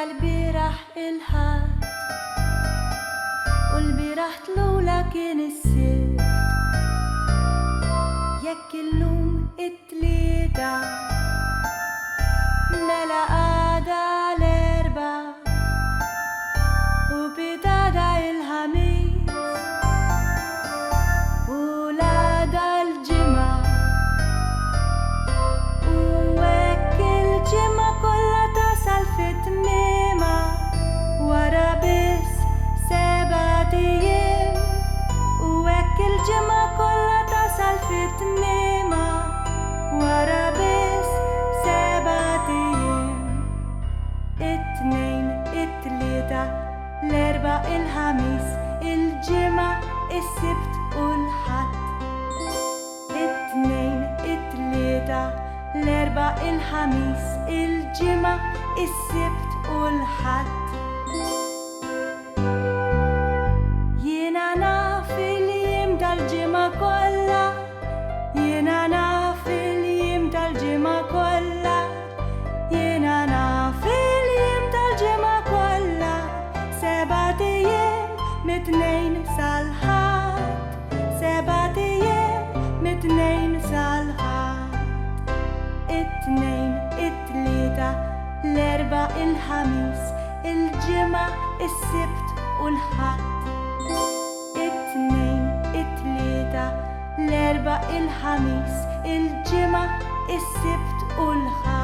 البيرح الحد والبيرح طلولا كان السبت يك اللوم التليتا ملا قادا الاربع وبدادا الخميس ولادا الجمعة ووك الجمعة كلها تصل في تميمة ورا بس 7 أيام ووك الجمعة كلها تصل في تميمة ورا بس 7 أيام 2 3 الأربع الخميس الجمعة السبت والحد 2 3 الأربع الخميس الجمعة السبت والحد ينانا في اليوم دا الجمعة كلها ينانا في اليوم دا الجمعة كلها ينانا في اليوم دا الجمعة كلها 7 أيام متنين صالحات 7 أيام متنين صالحات 2 3 الأربع الخميس الجمعة السبت والحد 2 3 الأربع الخميس الجمعة السبت والحد